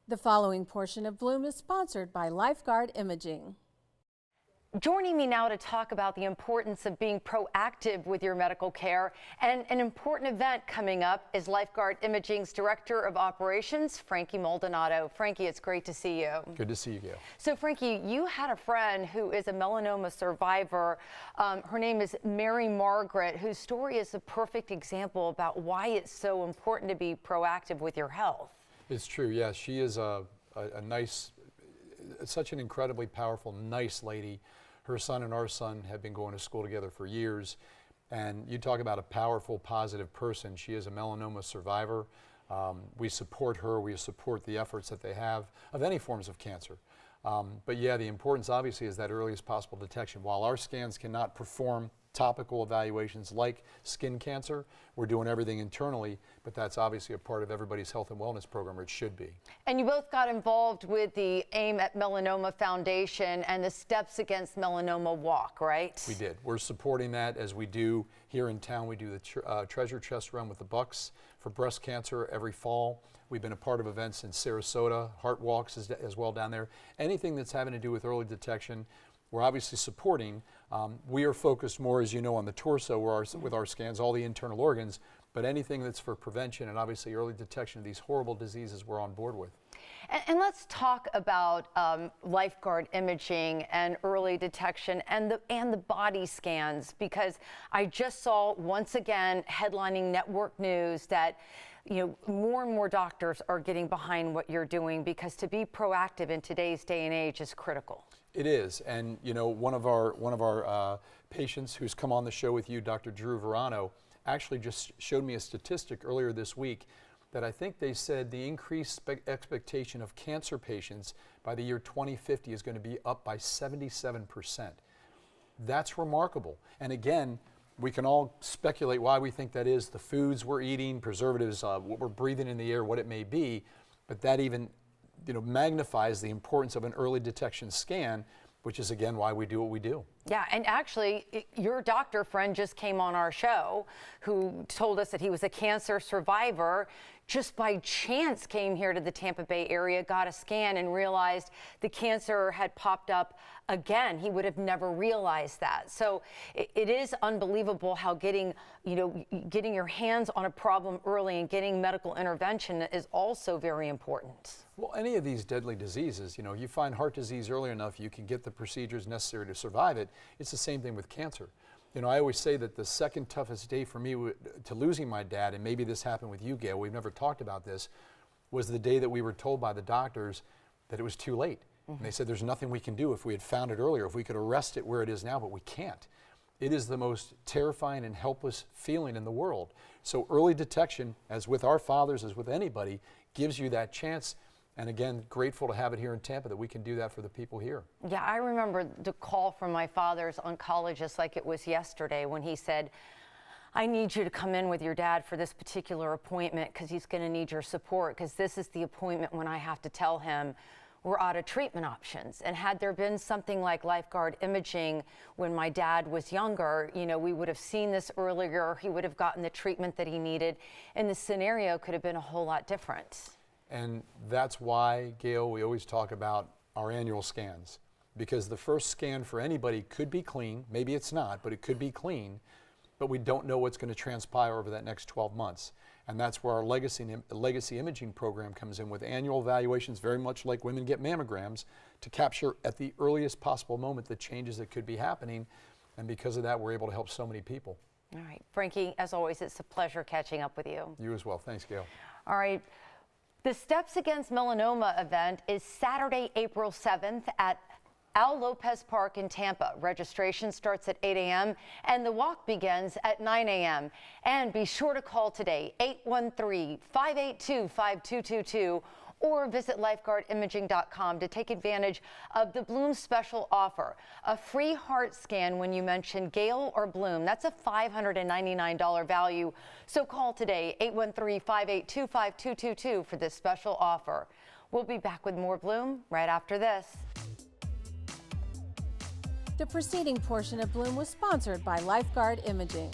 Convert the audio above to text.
The following portion of Bloom is sponsored by Lifeguard Imaging. Joining me now to talk about the importance of being proactive with your medical care and an important event coming up is Lifeguard Imaging's Director of Operations, Frankie Maldonado. Frankie, it's great to see you. Good to see you, Gail. So, Frankie, you had a friend who is a melanoma survivor. Her name is Mary Margaret, whose story is a perfect example about why it's so important to be proactive with your health. It's true, yes. She is a nice, such an incredibly powerful, nice lady. Her son and our son have been going to school together for years. And you talk about a powerful, positive person. She is a melanoma survivor. We support her. We support the efforts that they have of any forms of cancer. But yeah, the importance obviously is that earliest possible detection. While our scans cannot perform topical evaluations like skin cancer, we're doing everything internally, but that's obviously a part of everybody's health and wellness program, or it should be. And you both got involved with the Aim at Melanoma Foundation and the Steps Against Melanoma Walk, right? We did. We're supporting that as we do here in town. We do the Treasure Chest Run with the Bucks for breast cancer every fall. We've been a part of events in Sarasota, Heart Walks as well down there. Anything that's having to do with early detection, we're obviously supporting. We are focused more, as you know, on the torso with our scans, all the internal organs, but anything that's for prevention and obviously early detection of these horrible diseases we're on board with. And let's talk about lifeguard imaging and early detection and the body scans, because I just saw once again headlining network news that more and more doctors are getting behind what you're doing, because to be proactive in today's day and age is critical. It is, and one of our patients who's come on the show with you, Dr. Drew Verano, actually just showed me a statistic earlier this week that I think they said the increased expectation of cancer patients by the year 2050 is going to be up by 77%. That's remarkable. And again, we can all speculate why we think that is, the foods we're eating, preservatives, what we're breathing in the air, what it may be, but that even magnifies the importance of an early detection scan, which is again why we do what we do. Yeah, and actually your doctor friend just came on our show who told us that he was a cancer survivor, just by chance came here to the Tampa Bay area, got a scan and realized the cancer had popped up again. He would have never realized that. So it is unbelievable how getting your hands on a problem early and getting medical intervention is also very important. Well, any of these deadly diseases, you find heart disease early enough, you can get the procedures necessary to survive it. It's the same thing with cancer. I always say that the second toughest day for me to losing my dad, and maybe this happened with you, Gail, we've never talked about this, was the day that we were told by the doctors that it was too late. And they said there's nothing we can do if we had found it earlier, if we could arrest it where it is now, but we can't. It is the most terrifying and helpless feeling in the world. So early detection, as with our fathers, as with anybody, gives you that chance. And again, grateful to have it here in Tampa that we can do that for the people here. Yeah, I remember the call from my father's oncologist like it was yesterday when he said, I need you to come in with your dad for this particular appointment because he's going to need your support, because this is the appointment when I have to tell him we're out of treatment options. And had there been something like lifeguard imaging when my dad was younger, we would have seen this earlier, he would have gotten the treatment that he needed, and the scenario could have been a whole lot different. And that's why, Gail, we always talk about our annual scans, because the first scan for anybody could be clean. Maybe it's not, but it could be clean, but we don't know what's going to transpire over that next 12 months. And that's where our legacy imaging program comes in with annual evaluations, very much like women get mammograms, to capture at the earliest possible moment the changes that could be happening. And because of that, we're able to help so many people. All right, Frankie, as always, it's a pleasure catching up with you. You as well. Thanks, Gail. All right. The Steps Against Melanoma event is Saturday, April 7th at Al Lopez Park in Tampa. Registration starts at 8 a.m. and the walk begins at 9 a.m. And be sure to call today, 813-582-5222, or visit lifeguardimaging.com to take advantage of the Bloom special offer. A free heart scan when you mention Gail or Bloom. That's a $599 value. So call today, 813-582-5222 for this special offer. We'll be back with more Bloom right after this. The preceding portion of Bloom was sponsored by Lifeguard Imaging.